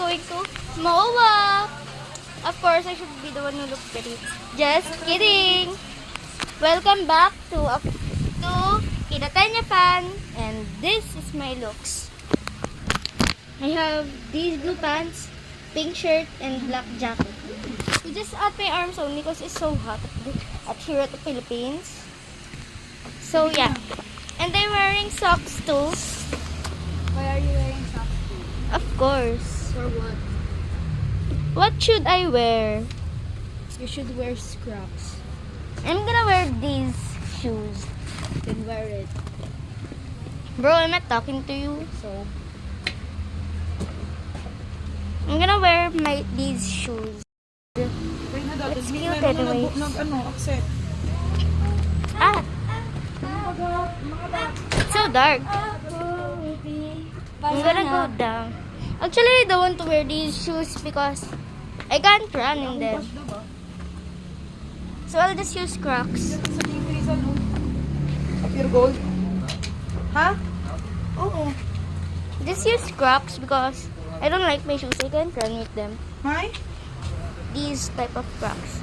going to MOA. Of course, I should be the one who looks pretty. Just kidding. Welcome back to Kinatanya Fan, and this is my looks. I have these blue pants, pink shirt, and black jacket. I just out my arms only because it's so hot here at the Philippines. So yeah, and I'm wearing socks too. Why are you wearing socks? Of course. For what? What should I wear? You should wear Crocs. I'm gonna wear these shoes. Then wear it. Bro, I'm not talking to you. So, I'm gonna wear these shoes. It's cute anyways. Accept. Ah! It's so dark. I'm gonna go down. Actually, I don't want to wear these shoes because I can't run in them. So I'll just use Crocs. Pure gold? Ha? Oo. Just use Crocs because I don't like my shoes. I can't run with them. Hi? These type of Crocs.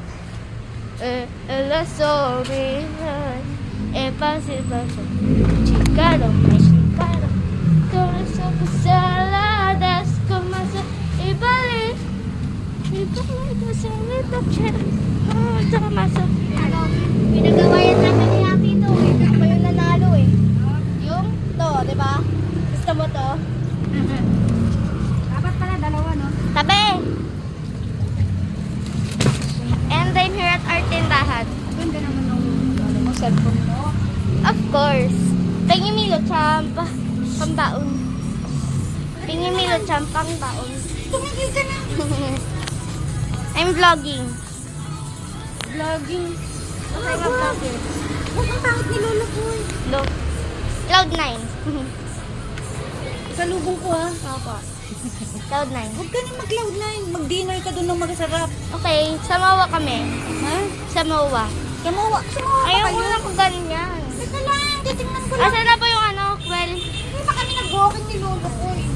La sobre, pase, chicaro, my chicaro. Todas son saladas, como se ibalik. Ibalik ko sa little chair. Pinagawa yan namin ni Ate ito. Ako yung nanalo eh. Yung to, di ba? Gusto mo to? Dapat pala dalawa, no? Tabi! And I'm here at our tindahan. Ganda naman ng cellphone mo. Of course. Tingin Milo Champ. Pambaon. Tingin Milo Champ. Pambaon. Tumigil ka na. I'm vlogging. Vlogging. Okay ka vlogging. Huwag ang pangit ni Lolo ko eh. Look. Cloud9. Salubong ko ha. Opo. Cloud9. Huwag ka na mag-cloud9. Mag-dinner ka doon ng magasarap. Okay, sa MOA kami. Ha? Sa MOA. Kamuha. Ayaw ko lang kung ganyan. Teka lang. Titingnan ko lang. Asa na po yung ano? Well, Hindi pa kami nag-walking ni Lolo ko eh.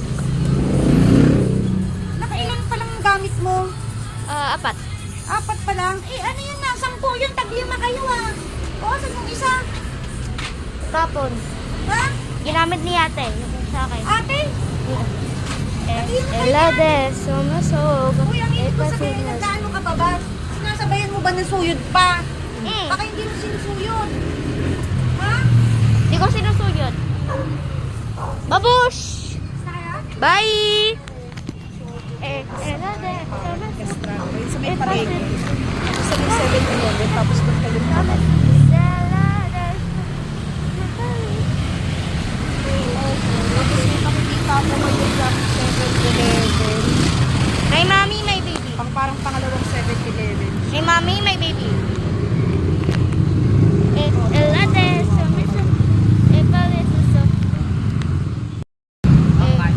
Nakailan pa lang ang gamit mo? 4. Apat pa lang. Eh, ano yun na? 10 yun. Taglima kayo ah. O, saan yung isa? Kapon. Ha? Ginamit ni ate. Yung sa akin. Ate? Elade, sumasog. Uy, ang ibig ko sabihin na gaano ka ba ba? Sinasabayan mo ba ng suyod pa? Baka hindi mo sinusuyod. Ha? Hindi ko sinusuyod. Babush! Bye! Elade, sumasog. Sa may palengke. Sa may 7-Eleven. Tapos doon kayo naman. Makikita mo ngayon sa 7-Eleven. My mommy, my baby. Parang pangalawang 7-Eleven. My mommy, my baby. Elade, sumasog. Elade, sumasog.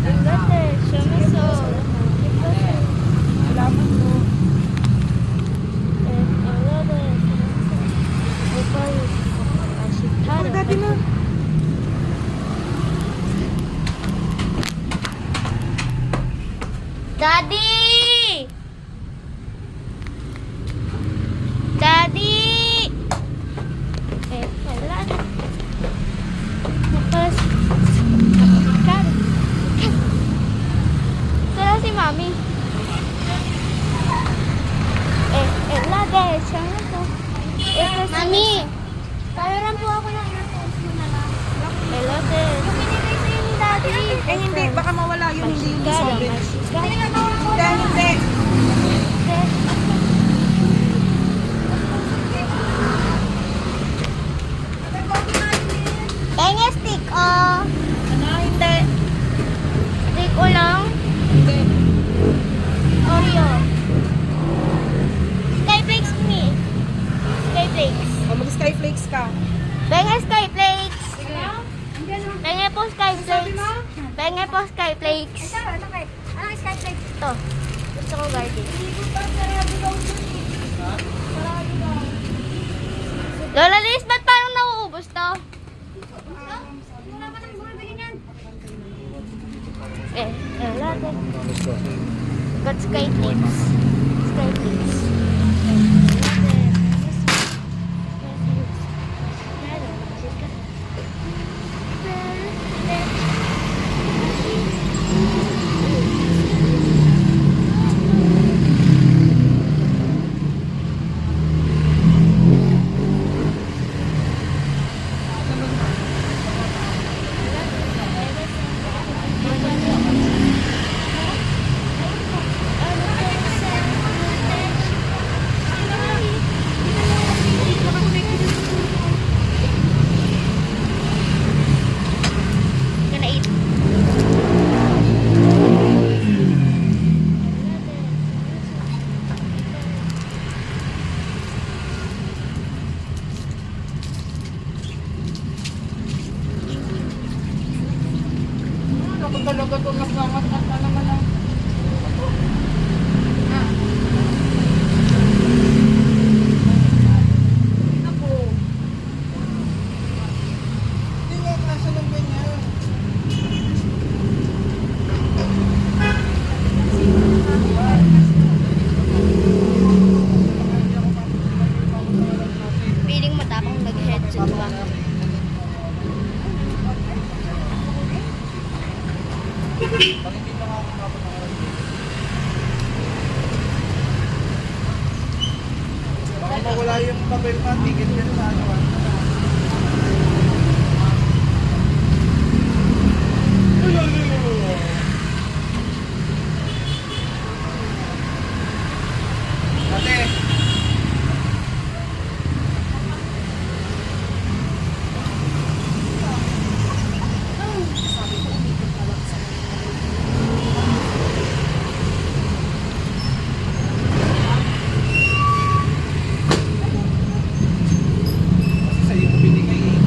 Elade, sumasog. Alaman mo. Dati na. Daddy! Daddy! Wala na. Tapos, saan si Mami? Lade, siya na to. Mami! Payaran po ako ng earphones mo na lang. Lade. Yung binigay sa'yo ni Daddy. Eh hindi, baka mawala yun. Hindi yung solid. Hindi nga Hindi. Pengen stick, oh. Ano, hindi. Stick ko lang. Hindi. Oreo. Skyflakes me. Skyflakes. O, mag-skyflakes ka. Pengen Skyflakes. Sige. Pengen po Skyflakes. Pengen po Skyflakes. Anong skyflakes? Ito. Gusto ko garden. Lola Liz, ba't parang nauubos to? Wala pa nang bumibili niyan. Lade. Got sky clips. Sky clips. Gonna eat. Ako talaga ito nagmamat-mat na naman ang... Ako. Hindi nga klase ng ganyan. Feeling matapang nag-headset pa. Baka mawala yung papel pa, tigil ka sa ano ah. Ate, kasi sa'yo ko binigay eh.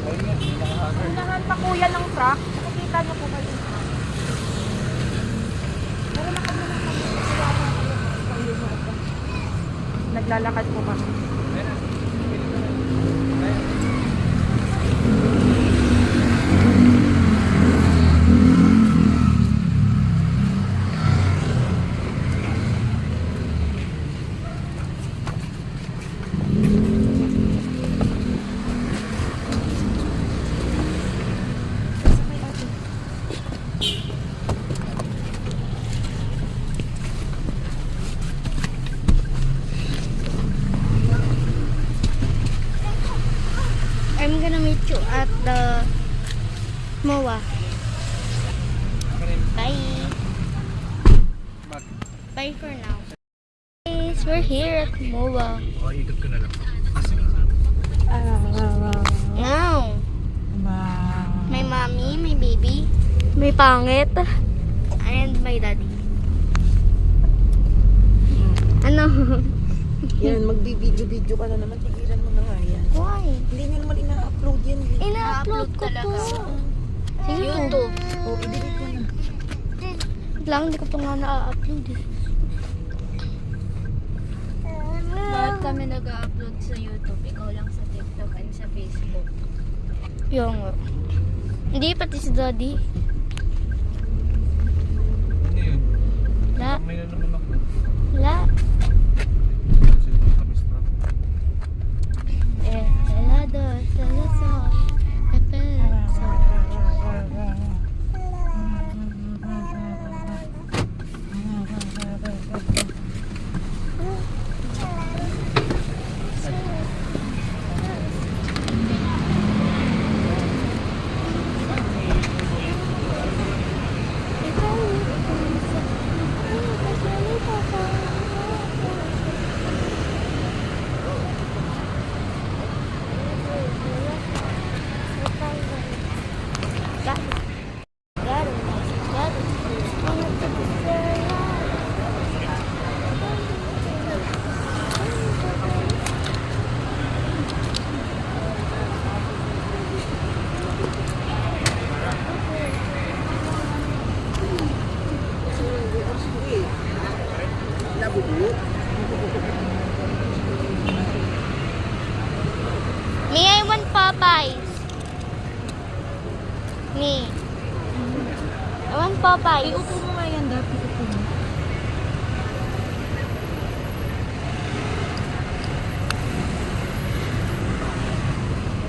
Unahan pa kuya ng truck. Nakikita niyo po kayo. Meron na kami ng naglalakad po kami. I'm gonna meet you at the MOA. Bye. Bye for now. Guys, we're here at MOA. O, ikot ko na lang. Now, my mommy, my baby, my pangit, and my daddy. Ano? Yan, magbibideo-video ka na naman. Tigilan mo na nga yan. Why? Hindi nyo naman ina-upload yan. Ina-upload ko po. Sa YouTube. O, i-delete mo na. Lang, hindi ko pa nga na-upload eh. Bakit kami nag-upload sa YouTube? Ikaw lang sa TikTok and sa Facebook. Yung nga. Hindi, pati si daddy. Ano yun? La. May na naman ako. La. Kasi tamis na. Helado, salaso, pepeso. May I want Popeyes. Me. I want Popeyes. Iupo mo nga yan, Dap. Iupo mo.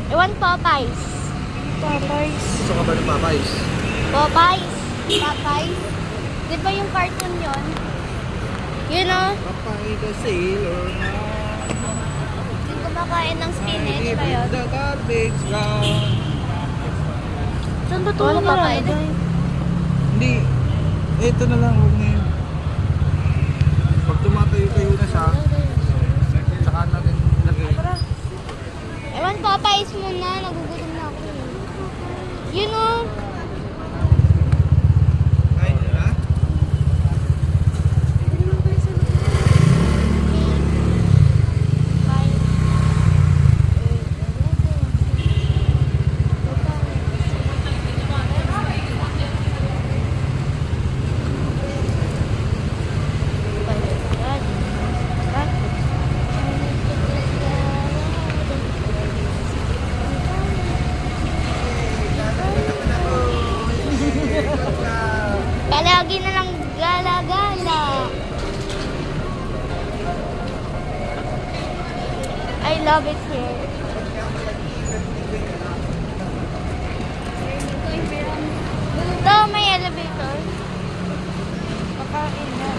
I want Popeyes. Popeyes. Gusto ka ba ng Popeyes? Popeyes. Popeyes. Di ba yung cartoon yon? You know? Popeye the Sailor Man. Yung kumakain ng spinach I pa leave yun. the garbage can. Saan ba ito Ano pa ba? nilagay? Hindi. Ito na lang. Huwag na yun. Pag tumatayo-tayo na siya, saka natin lagay. I want Popeyes muna. Nagugutom na ako. You know? Kain nyo na? Palagi na lang gala-gala. I love it here. Ito, may elevator. Pakain na.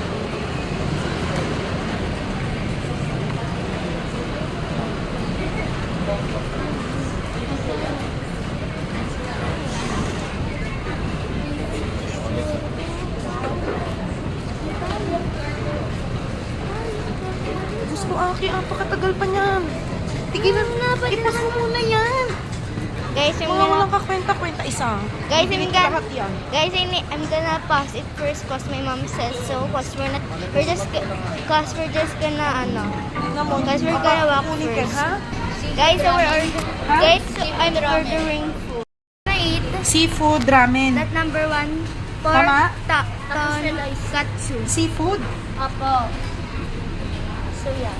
Diyos ko, Aki, apakatagal pa niyan. Tigilan mo na, ipos mo muna yan. Guys, Mga walang kakwenta-kwenta isa. Guys, Bibili I'm lahat yan. Guys, I'm gonna pause it first cause my mom says so. Cause we're just gonna cause we're gonna walk Kunin ka, first. ha? Guys, so guys, so I'm ordering food. Gonna eat Seafood ramen. that number 1 for Tama? katsu. Seafood? Apo. So yeah.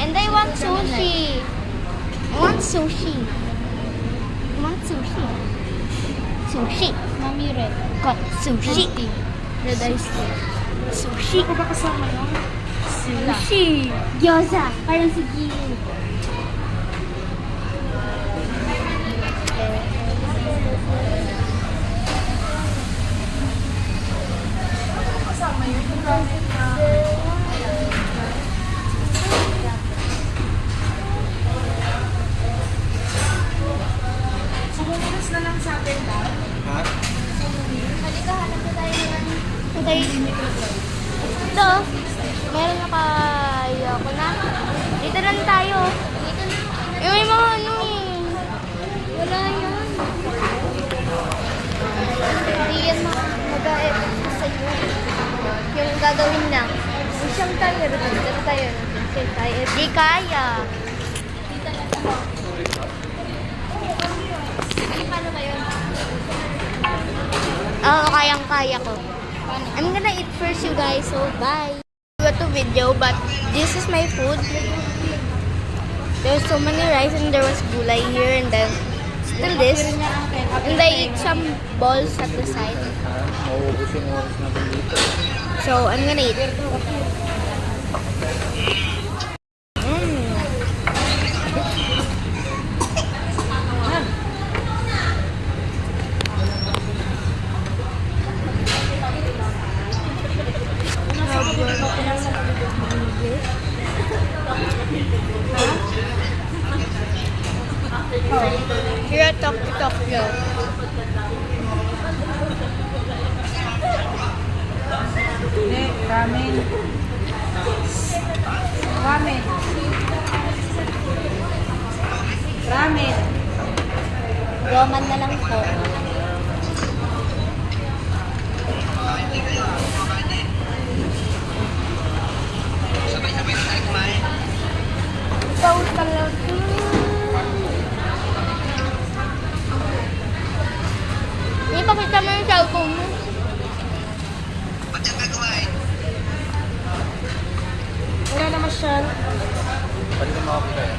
And I want sushi. I want sushi. I want sushi. Sushi. Mami red. Got sushi. Red ice tea. Sushi. Ako ba kasama yun? Sushi. Gyoza. Parang si Gino. Sumumunod na lang sa atin ba? Ha? Halika, hanap na tayo ng okay. Ito, meron na kayo ko na. Dito lang tayo. Dito na. May mga ano eh. Wala yan. Hindi yan mag-aep sa'yo. Yung gagawin lang. Siyang tayo. Dito tayo. Di kaya. Paano ba yun? Oo, kayang-kaya ko. I'm gonna eat first, you guys. So, bye. Got to video, but this is my food. There's so many rice and there was gulay here and then still this. And I eat some balls at the side. Mauubos yung oras natin dito. So, I'm gonna eat. Here at Tokyo. Hindi, ramen. Ramen. Ramen. Roman na lang po. Ikaw talaga. Hindi pa kita mo yung cellphone mo. Wala na masyal. Pwede na makapita yan.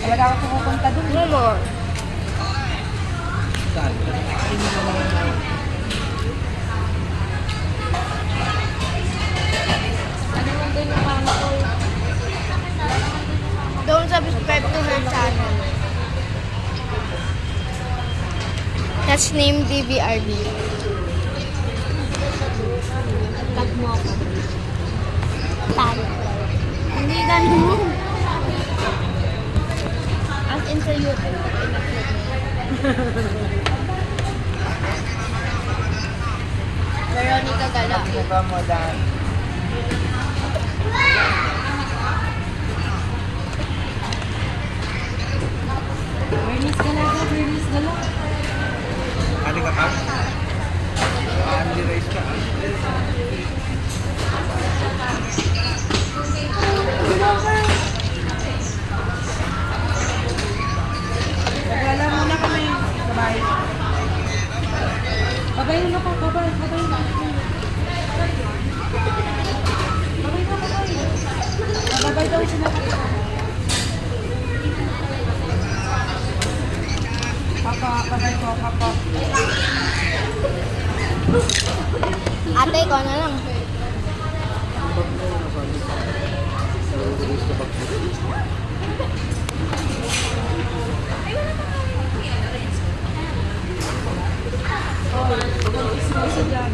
Talaga ako pupunta dun. No more. Saan? Don't subscribe to her channel. That's named DVRD. Tag mo ako. Tag. Hindi ganun. As in sa YouTube. Veronica Gala. Mukha mo dahil. Bernice Galaga, Bernice Galaga. Ano ka pa? Family rice ka. Wala muna kami. Bye. Babay na ako. Babay. Babay na. Babay na. Babay. Babay daw sila. Papa, babay ko. Papa. Ate, ikaw na lang. Isa dyan.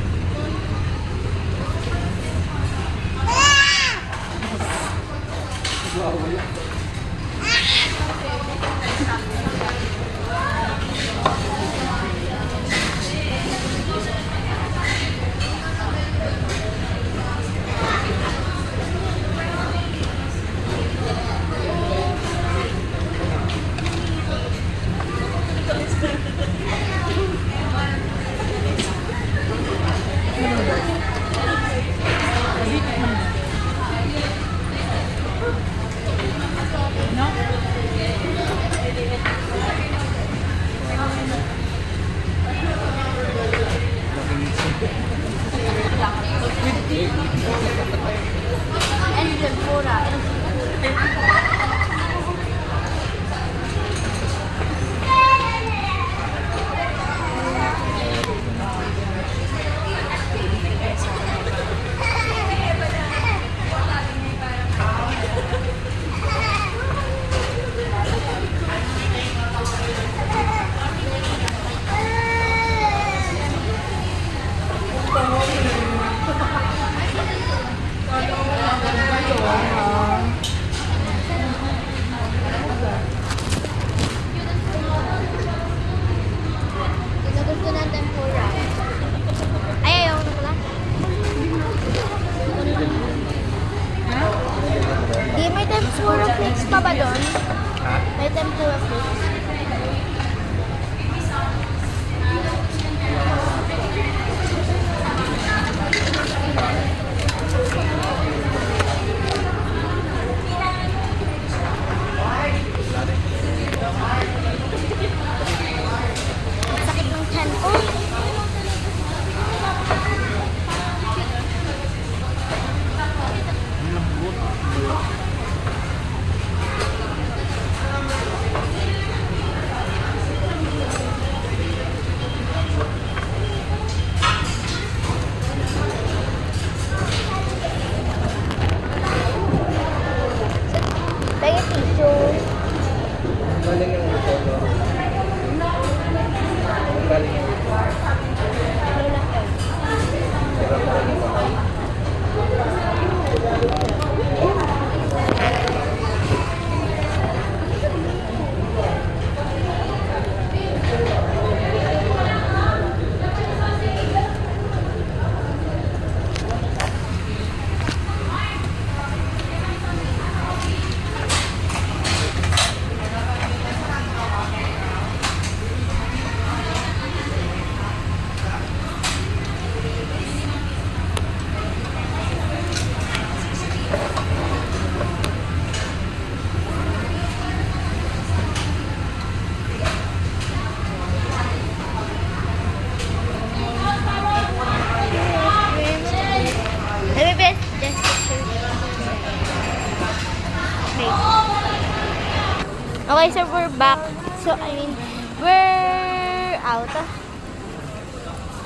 Okay, so we're back. So, I mean, we're out.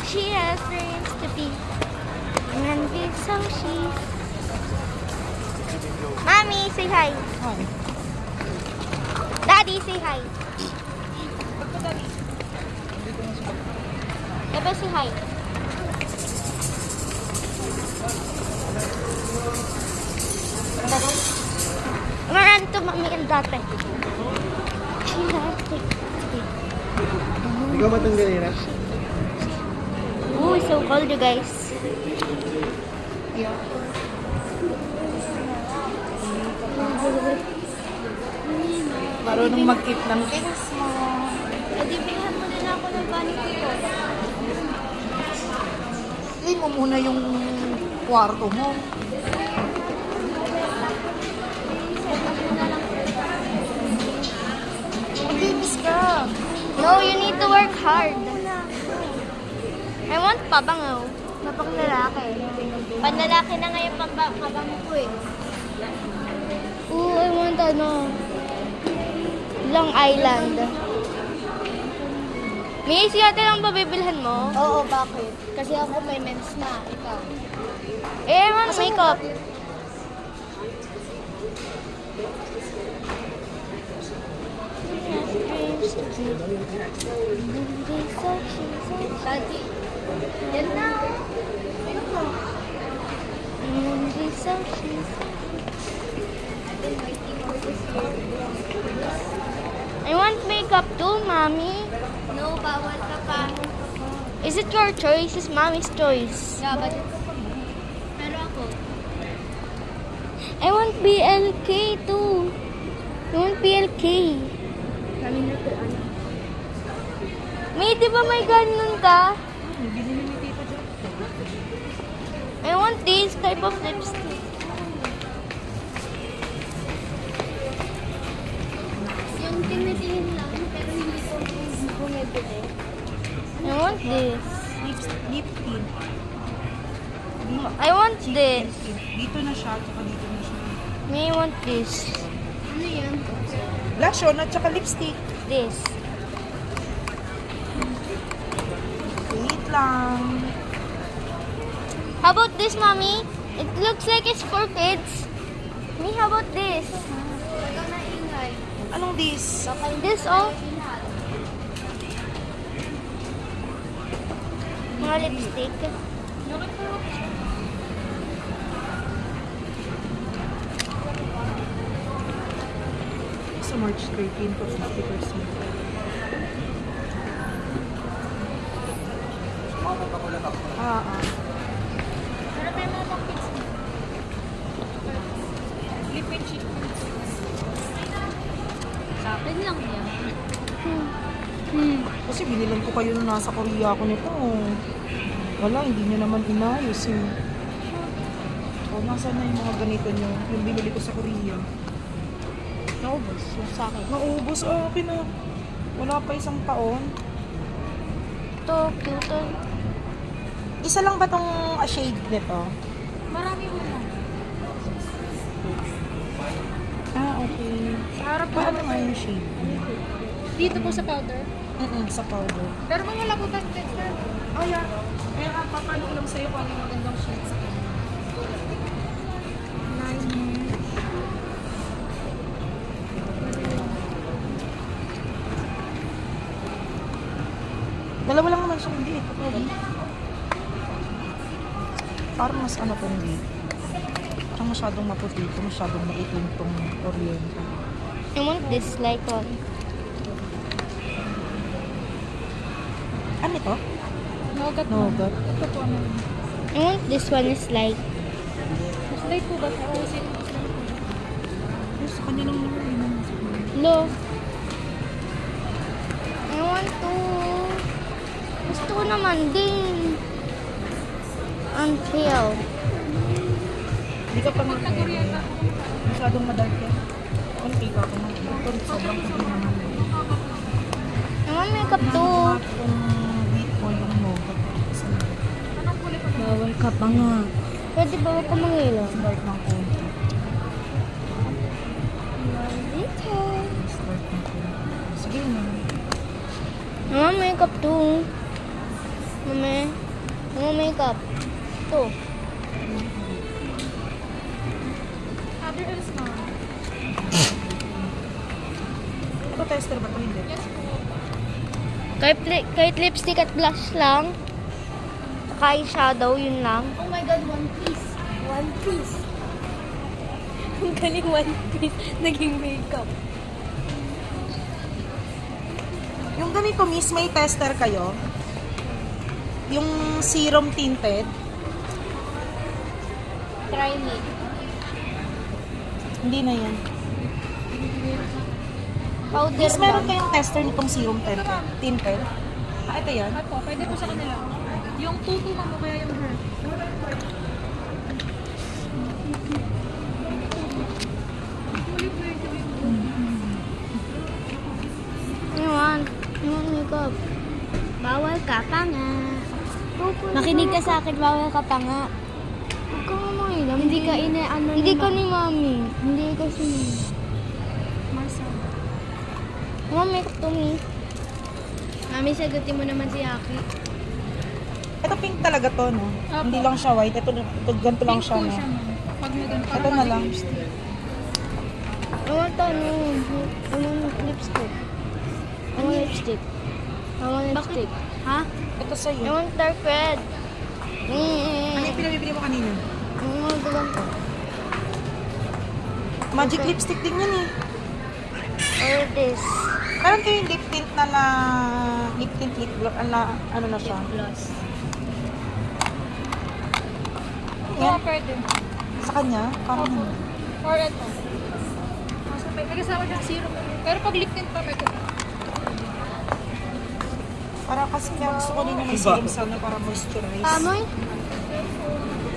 She has dreams to be. And this so she's. Mommy, say hi. Hi. Daddy, say hi. Bebe, say hi. Maran to mami and dati. Ikaw ba itong ganina? Ooh, it's so cold, you guys. Marunong mag-keep ng things mo. Edi, bilhan mo din ako ng vanity ko. Clean mo muna yung kwarto mo. Maglinis ka. No, you need to work hard. I want pabangaw. Na pang lalaki. Panlalaki na ngayon pabango ko eh. Ooh, I want Long Island. May si ate lang ba bibilhan mo? Oo, bakit? Kasi ako may mens na. Ikaw. Eh, I want makeup. Daddy. Yan na. Ayun mo. I want makeup too, mommy. No, bawal ka pa. Is it your choice? It's mommy's choice. Yeah, but pero ako. I want BLK too. I want BLK. Kami na to, ano. May, di ba may ganun ka? I want this type of lipstick. Yung tinitingin lang, pero hindi ko bumibili. I want this. Lip tint. I want this. Dito na siya, tsaka dito na siya. May I want this. Ano yan? Blush on at tsaka lipstick. This. Wait lang. How about this, mommy? It looks like it's for kids. Me, how about this? Wala na ingay. Anong this? This, oh. Mga lipstick. Sa March 13 to 50%. Ah. Pero may mga pang-kids mo. Lip and cheek. Sa akin lang yan. Kasi binilan ko kayo nung nasa Korea ako nito. Wala, hindi nyo naman inayos eh. O, nasaan na yung mga ganito nyo? Yung binili ko sa Korea. Naubos. Yung sa akin. Naubos, okay na. Wala pa isang taon. Ito, cute. Isa lang ba tong shade nito? Marami mo lang. Ah, okay. Sa harap ko. Paano nga yung shade? Dito po sa powder. Sa powder. Pero kung wala po tayong texture. Oh, yeah. Kaya papano ko lang sa'yo kung ano yung magandang shade sa kanya. Dalawa lang naman siya, hindi. Ito, parang mas ano to, hindi. Parang masyadong maputi ito, masyadong maitim itong oriental. I want this like one. Ano ito? Nougat. Nougat. Ito po ano. I want this one is like. Mas light po ba sa kasi Sa kanya lang naman yun. Lo. I want to. Gusto ko naman din. Until. Hindi ka pa masyadong madark yan. Konti ka pa naman. Ito, sobrang puti naman. I want makeup too. Kung wheat mo yung nougat. Bawal ka pa nga. Pwede ba wag ka mangilaw? Dark ng konti. Dito. Dark ng Sige na. Mama, makeup to. Mama, makeup. To. Other else na. Ito tester ba ito? Hindi. Yes po. Kahit lipstick at blush lang. Saka eyeshadow, yun lang. Oh my God, One Piece. One Piece. Ang galing One Piece. Naging makeup. Yung ganito, miss, may tester kayo? Yung serum tinted? Try me. Hindi na yan. Powder Miss, meron lang. kayong tester nitong serum tinted? Ah, ito yan? Ako, pwede po sa kanila. Yung tutu mo kaya yung her. You want makeup? Bawal ka pa nga. Makinig ka sa akin, bawal ka pa nga. Huwag ka nga makilam. Hindi ka ina-ano Hindi ka ni mami. Hindi ka si Marcel. Mama, makeup to me. Mami, sagutin mo naman si Aki. Ito pink talaga to, no? Opo. Hindi lang siya white. Ito ganito lang siya, no? Pag may ganun, Ito na lang. I want ano. I want lipstick. I want lipstick. I want lipstick. Ha? Ito I sa'yo. want dark red. Ano yung pinabibili mo kanina? Dalang ko. Magic lipstick din yan eh. Or this. Meron kayong lip tint na lip tint, lip gloss, ano na siya? Gloss. Yan. Pwede. Sa kanya? Parang ano? Or ito. May kasama siyang serum. Pero pag lip tint pa, may ito. Para kasi kaya gusto ko din yung serum sana para moisturize. Amoy?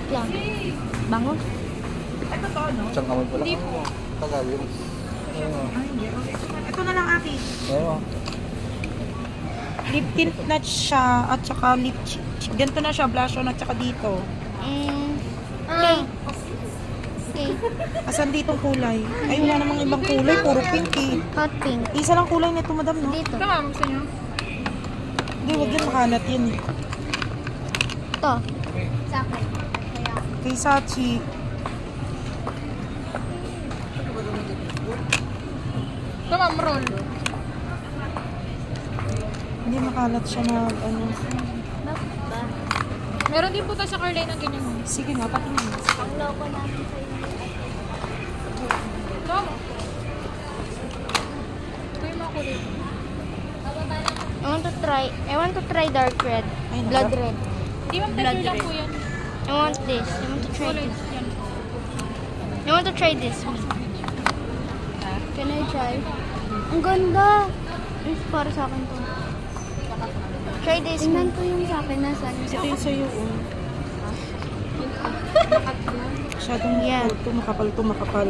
Yan. Bango? Ito to, no? Siyang amoy pala. Hindi po. Tagal yun. Ay, hindi. Ito na lang, Aki. Ewan. Lip tint na siya at saka lip ganito na siya, blush on at saka dito. Okay. Okay. Asan ditong kulay? Ay, wala namang ibang kulay. Puro pink eh. Hot pink. Isa lang kulay nito, madam, no? Dito. Ito nga, gusto niyo? Hindi, wag yan makalat yun eh. Ito. Sa akin. Kay Sachi. Ito, ma'am, roll. Hindi makalat siya na ano. Bakit ba? Meron din po tayo sa Carline ang ganyan mo. Sige nga, patingin. Ang loko namin sa inyo. Ito. Ito yung mga kulay. I want to try dark red. Ay, Blood naku. red. Di ba Blood lang red. po yan? I want this. I want to try Kulay. this. Yan. I want to try this. Can I try? Ang ganda! It's para sa akin to. Try this. Tingnan ko yung sa akin. Nasaan? Ito yung sa'yo, oh. Masyadong Yan. makapal to, makapal.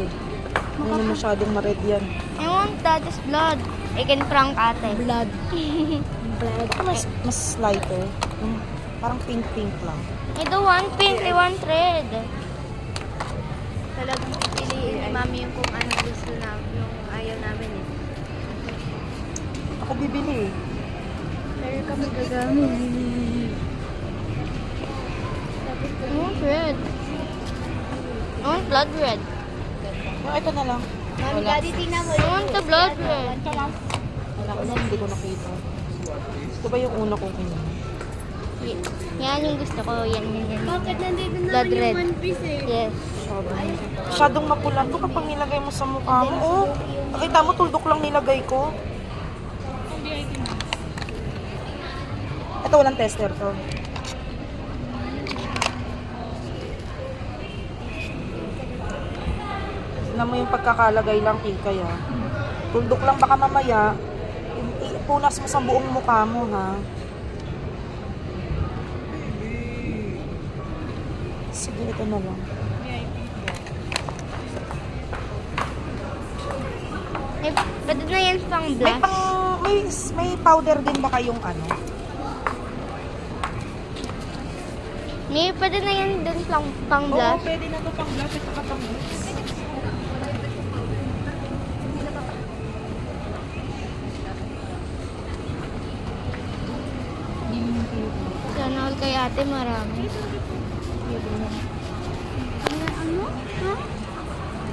Ano masyadong ma-red yan. I want that is blood. I can prank ate. Blood. Ito mas lighter. Parang pink-pink lang. I don't want pink. I want red. Talagang pipiliin ni Mami yung kung ano gusto na, yung ayaw namin eh. Ako bibili eh. Pero kami gagamit. I want red. I want blood red. Yung ito na lang. Mami, daddy, tingnan mo. I want the blood red. Wala ko lang, hindi ko nakita. Ito ba yung una kong ina? Yan yung gusto ko. Yan. Bakit nandito Blood naman red. yung One Piece eh? Yes. Masyadong mapula to kapag nilagay mo sa mukha mo. Oh, nakita mo, tuldok lang nilagay ko. Ito walang tester to. Alam mo yung pagkakalagay lang, Kikay, ha? Tuldok lang baka mamaya, ipunas mo sa buong mukha mo, ha? Sige, ito na lang. Pwede na yan pang May blush. pang, may powder din ba kayong ano? May pwede na yan din pang Oo, blush. pwede na to pang blush at saka pang lips. Sana all kay ate marami. Ano? Ha?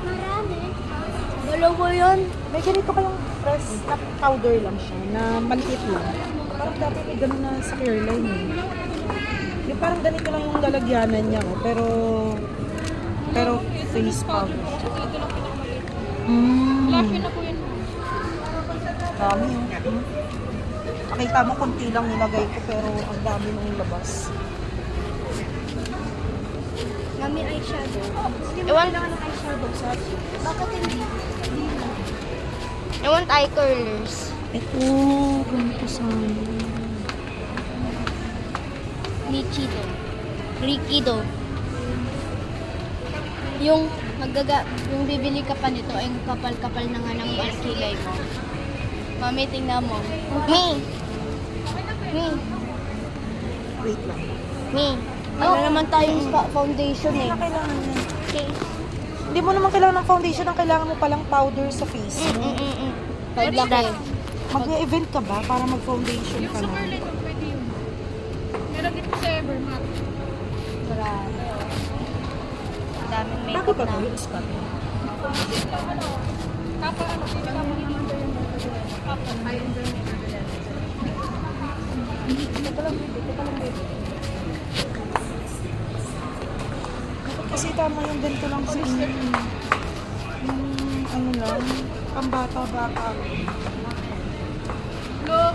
Marami. Dalawa yan. May ganito kayong press na powder lang siya, na maliit lang. Parang dati may ganun na sa hairline eh. Yung parang ganito lang yung lalagyanan niya, oh, pero face powder. Fluffy na po yun. Dami yun. Nakita mo, konti lang nilagay ko, pero ang dami nung labas. Mami eyeshadow. I want, Ng eyeshadow sa bakit hindi? Hindi na. I want eye curlers. Ito, ganito sana. Lichido. Rikido. Yung yung bibili ka pa nito, ay kapal-kapal na nga ng kilay mo. Mami, tingnan mo. Me! Wait lang. Wala naman tayong foundation eh. Hindi na kailangan yan. Okay. Hindi mo naman kailangan ng foundation, ang kailangan mo palang powder sa face mo. Paglaki. Mag-event ka ba para mag-foundation ka na? Pwede yun. Meron din po sa Evermax. Grabe. Ang daming Bakit makeup ba na. ito yung spot? Kapag ano, pinaka naman doon yung kapag mayroon doon yung Kasi tama yung ganito lang sa inyo. Ano lang, pambata-bata. Look.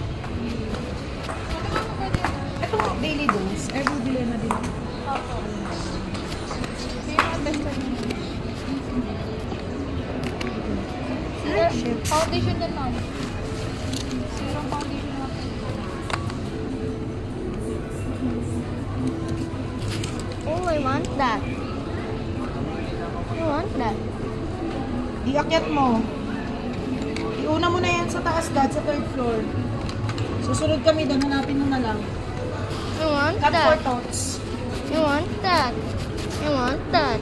Ito, daily dose. Every day na din. Foundation din, ma'am. Serum foundation natin. Oh, I want that. I want that. Iakyat mo. Iuna mo na yan sa taas, Dad, sa third floor. Susunod kami doon, hanapin mo na lang. I want Cut for that. tots. I want that. I want that.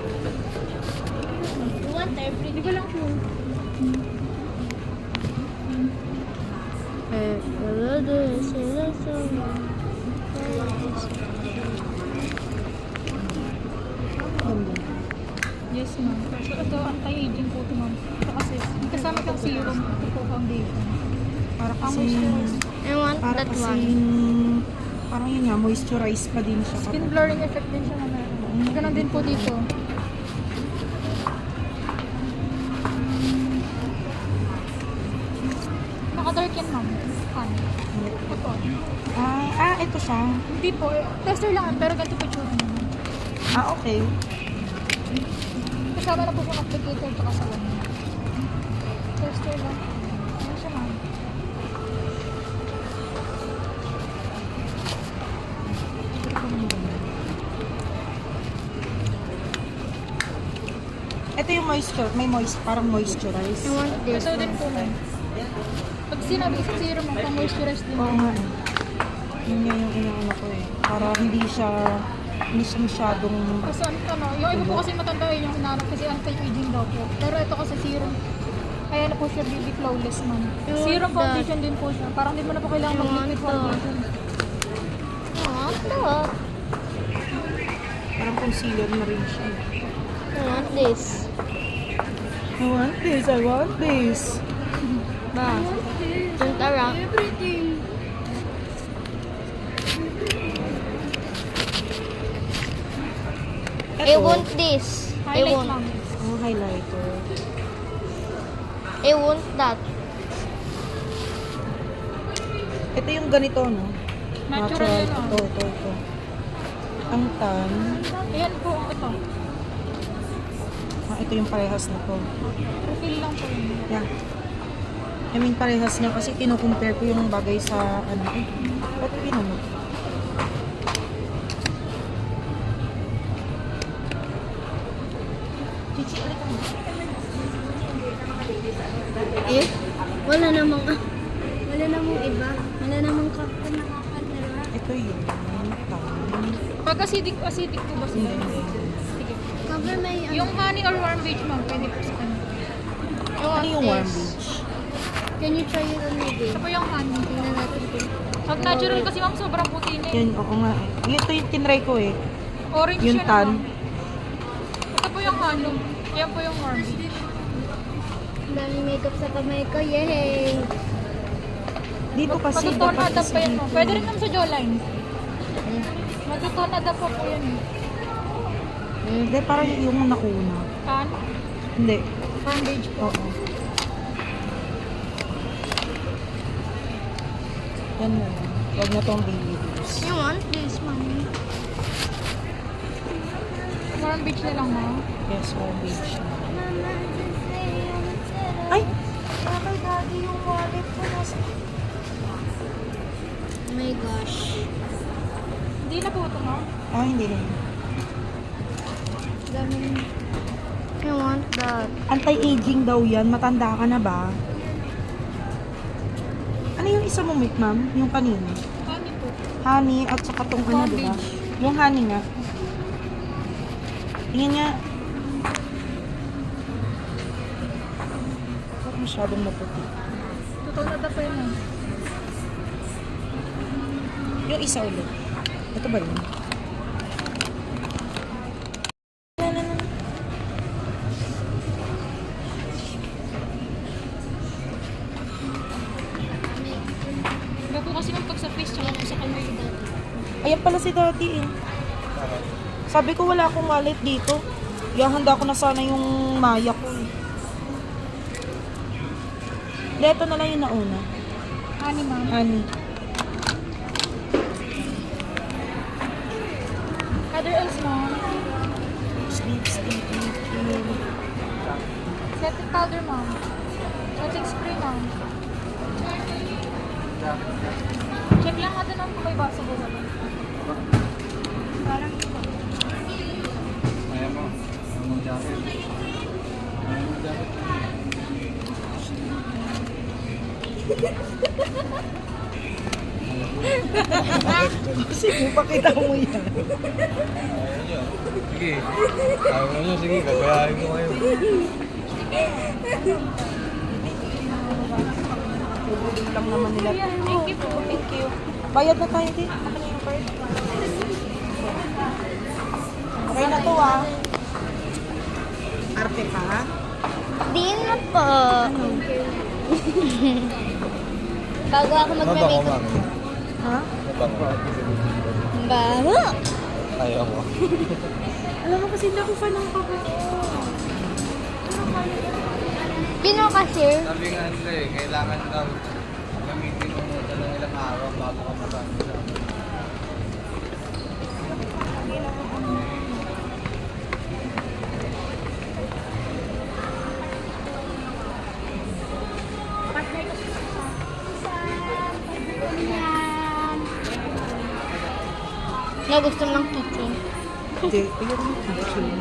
You want everything? Hindi ko lang sure. Yes, ma'am. So, ito, anti-aging po ito, ma'am. Ito kasi, may kasama kang serum. Ito po, foundation. Para Ang kasi, moisturize. I want para that kasi, one. parang yun nga, moisturize pa din siya. Skin blurring effect din siya, ma'am. Ganon din po dito. Naka-dark yan, ma'am. Pan. Ito. Ito siya. Hindi po. Tester lang, pero ganito po tsura niya. Okay. Kasama na po kung applicator tsaka sa lang. Tester lang. Ano siya, ma'am? Ito yung moisture, parang moisturize. I want this Ito din one. po, ma'am. Pag sinabi sa serum, ma'am, pang-moisturize din. Oo nga eh. Yun nga yung inaano ko eh. Para hindi siya masyadong... Kasi ano, yung iba po kasi matanda yung inaanap kasi anti-aging daw po. Pero ito kasi serum. Kaya na po siya baby flawless, ma'am. want Serum that. foundation din po siya. Parang di mo na po kailangan I want mag-liquid that. foundation. I want that. Parang concealer na rin siya. I want this. I want this, I want this. Ba? Turn around. Everything. I want this. I Highlight, want. ma'am. Highlighter. I want that. Ito yung ganito, no? Natural yun, oh. Ito. Ang tan. Ayan po ang ito. Ito yung parehas na to. Refill lang po yun. Yan. I mean, parehas niya kasi kinukumpare ko yung bagay sa ano. Ba't pinunod? Chichi, ulit mo. Eh? Wala namang iba. Wala namang kapta nakakadala. Ito yung tan. Pag acidic po ba sila? Hindi. Sige. Cover may Yung honey or warm beige, ma'am, pwede po sa kanya. Ano yung warm beach? Can you try it on me, babe? Ito po yung honey. Tingnan natin kung Pag natural kasi ma'am, sobrang puti na eh. Yun, oo nga eh. Ito yung tinry ko eh. Orange Yung siya tan. naman. Ito po yung ano. Yan po yung Marby. Ang daming makeup sa kamay ko. Yay! Dito kasi Matutonada dapat pa yan dito. mo. Pwede rin naman sa jawline. Matutonada pa po yan eh. Hindi, parang yung nauna. Tan? Hindi. Bandage po. Oo. Yan na lang. Huwag na tong baby juice. You want this, mommy? Warm beach na lang ma'am. Yes, or beach. Mama, just say I'm Ay! Bakit daddy yung wallet ko nasa... Oh my gosh. Hindi na po ito ma'am. Ah, hindi na. Daming... I want that. Anti-aging daw yan. Matanda ka na ba? Ano yung isa mo, ma'am? Yung kanina? Honey po. Honey at saka tong ano, diba? Yung honey nga. Tingnan niya. Huwag masyadong maputi. Tutonada pa yan ma'am. Yung isa ulit. Ito ba yun? Iba po kasi ma'am pag sa face tsaka po sa kamay. Ayan pala si daddy eh. Sabi ko wala akong wallet dito. Handa ko na sana yung maya ko eh. Ito na lang yung nauna. Honey ma'am. Honey. Other else ma'am. Lipstick. Setting powder ma'am. Setting spray ma'am. Check lang natin ma'am kung may basa po ba. Parang ito. Ayan mo. Ang jacket. Ang jacket. Sige, pakita mo yan. Ayaw nyo. Sige. Ayaw nyo. Sige, gagayahin ko kayo. Tubuling lang naman nila. Thank you po. Thank you. Bayad na tayo din. Okay na to ah. Arte pa. Di na po. Bago ako magme-makeup. Ha? Bago. Ayaw mo. Alam mo kasi hindi ako fan ng pabango. Pino kasi. Sabi nga nila eh, kailangan daw gamitin mo muna ng ilang araw bago ka magamit. Na gusto ng kitchen. Hindi, ayun yung kitchen.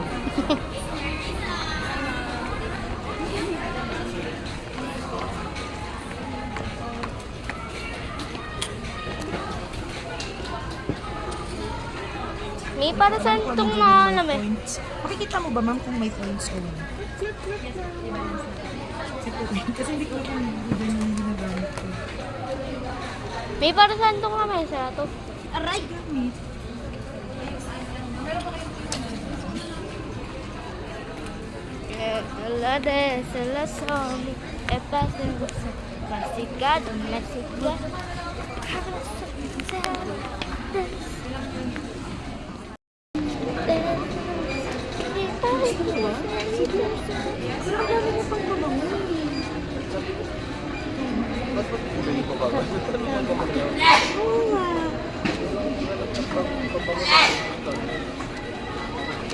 May para saan itong mga alam eh. Points. Makikita mo ba ma'am kung may points o wala? Kasi hindi ko kung ganyan yung ginagamit ko. May para saan itong kamay sa ito. Aray! Gamit. La de la zombie, e pasa en gusto, masticado, masticado.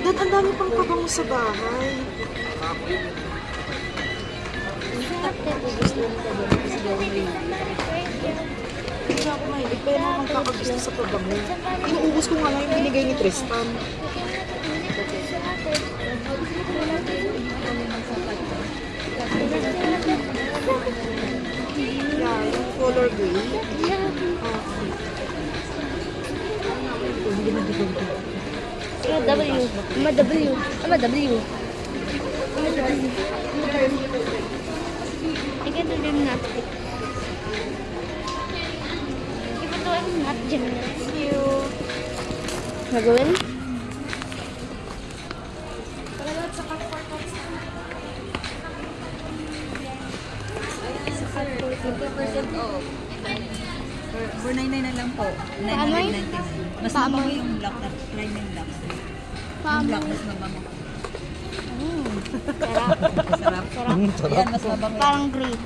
Dad, ang dami pang pabango sa bahay. Hindi ako mahilig, pero naman kakagusto sa pabango. Inuubos ko nga lang yung binigay ni Tristan. Yeah, yung color gray. Hindi na dito. W. I'm a W. I'm a W. I can do gymnastics. Iba to Not generous. Thank you. Nagawin? Talaga sa cut for cuts. 50% off. For 99 na lang po. Paamoy? 999. Mas Paamoy? mabango yung black na Primen black. Yung Paamoy. black mas mabango. Sarap. Sarap. Yan, mas mabango. Parang green.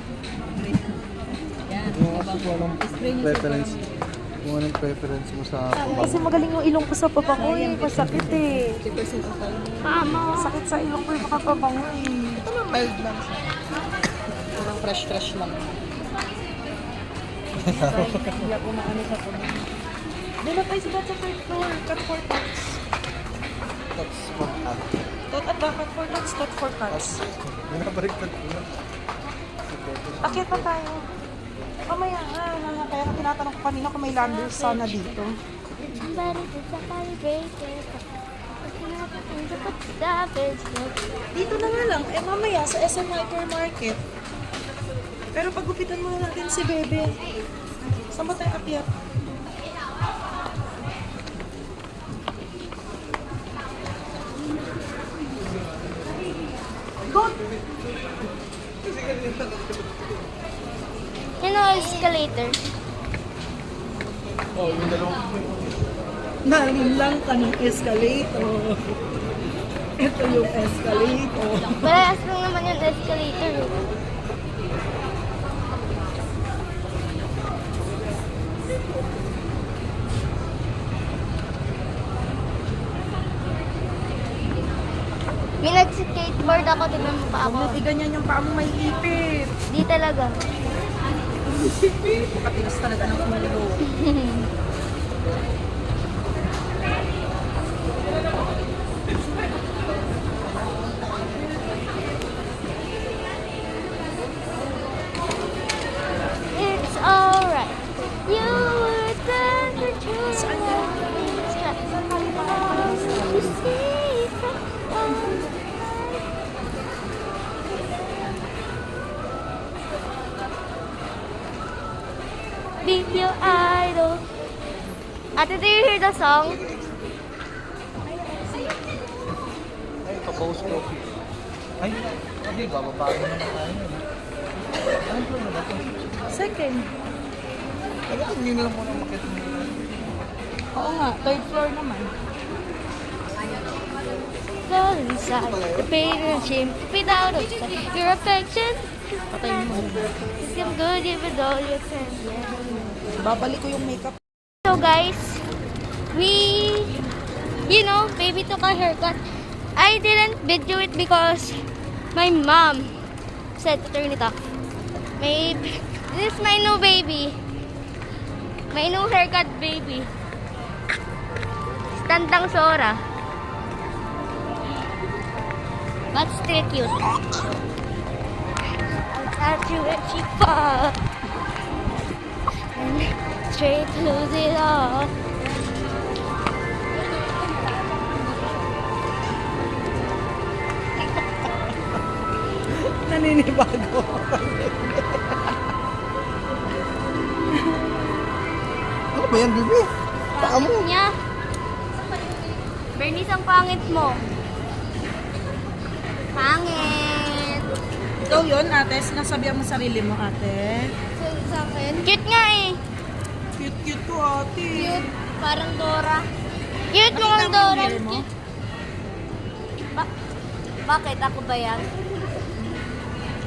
Yan, Yung mas kasi mabango. walang Spray niyo sir preference. parang Kung anong preference mo sa Kasi magaling yung ilong ko sa pabango eh. Masakit eh. 50% off tayo. Mama. Sakit sa ilong ko yung makapabango eh. Ito lang, mild lang siya. Walang fresh lang. Hindi ako maano sa pabango. Doon tayo sa third floor. Cut for cuts. That's what Tot at ba? Cut for cuts, tot for cuts. Binabaliktad ko na. Akit pa tayo. Mamaya nga. Kaya nga tinatanong ko kanina kung may landers sana dito. Dito na nga lang. Eh mamaya sa SM Hypermarket. Pero pagupitan muna natin si Bebe. Saan ba tayo akyat? Go! Escalator. Oh, yung dalawang. Narin lang ka ng escalator. Ito yung escalator. Parehas lang naman yung escalator. Eh. May nag-skateboard ako, tignan mo pa ako. Huwag mo ganyan yung paa mo may ipit. Di talaga. Katigas talaga ng ulo. It's alright. You were there to choose. Saan yan? To see be your idol. Ate, do you hear the song? Ay, pa-post coffee. Ay, hindi, bababa na naman tayo. Anong floor na ba ito? Second. Ay, bakit hindi na lang muna makita mo? Oo nga, third floor naman. Go inside the pain and shame without a sight. Your affection. Patay mo. I'm good even though you can. Babalik ko yung makeup. So guys, baby took a haircut. I didn't video it because my mom said to turn it off. This is my new baby. My new haircut baby. Standang Sora. But still cute. I'll catch you if she falls. And straight to lose it all. Naninibago. Ano ba yan, baby? Paa mo. Niya. Bernice, ang pangit mo. Pangit. Ikaw yun, ate. Sinasabihan mo sarili mo, ate. Sa akin? Cute nga eh. Cute-cute ko, ate. Cute. Parang Dora. Cute mo ang Nakita mo Dora. yung hair mo? Cute. Bakit? Ako ba yan?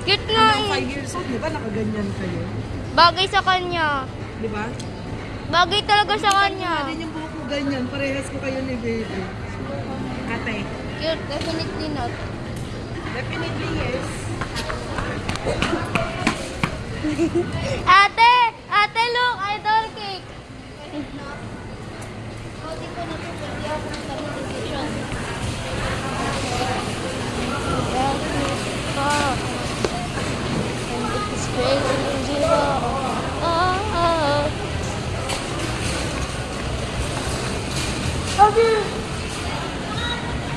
Cute nga Hanggang eh. 5 years old, di ba nakaganyan kayo? Bagay sa kanya. Di ba? Bagay talaga sa kanya. Din yung buhok mo ganyan, parehas ko kayo ni baby. Ate, Cute. Definitely not. definitely yes. Ate! Ate, look! Idol cake!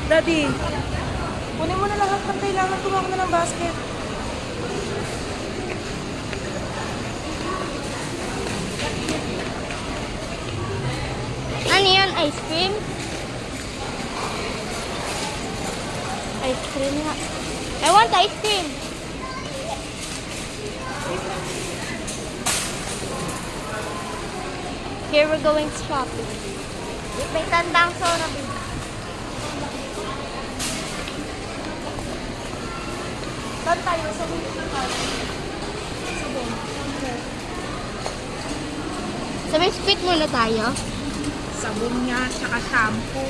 Daddy, kunin mo na lahat ng kailangan. Kumakas na ng basket. ice cream? Ice cream nga. I want ice cream. Here we're going shopping. May tandang soda bin. Saan tayo? Sa Sa biscuit muna tayo. Sabon niya, tsaka shampoo.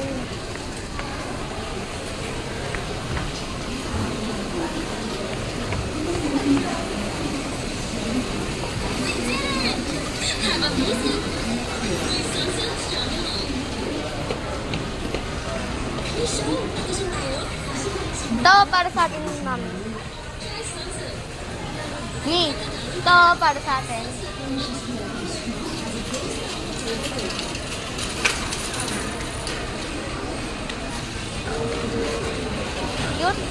Ito para sa atin, mami. Ni, ito para sa atin. Cute.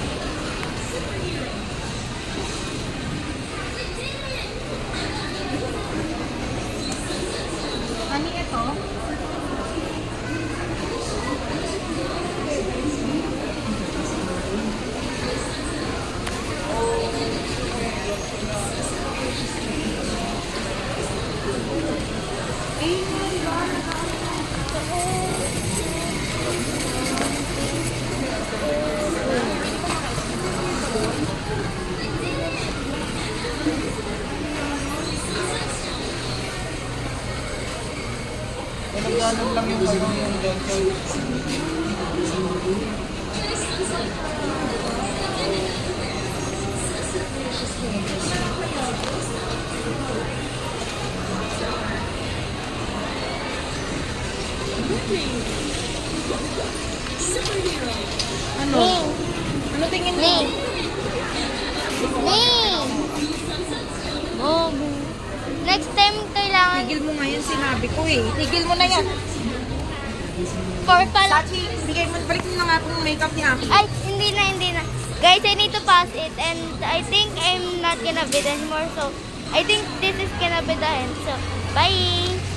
Ano ito? Ganun lang yung ano yung Johnson. Ano? Ning, Ano tingin mo? Ning. Ning. Oh, next time kailangan Tigil mo ngayon sinabi ko eh. Tigil mo na yan. for pala. Sachi, bigay mo, balik mo na nga itong makeup ni Aki. Ay, hindi na. Guys, I need to pass it and I think I'm not gonna bid anymore. So, I think this is gonna be the end. So, bye!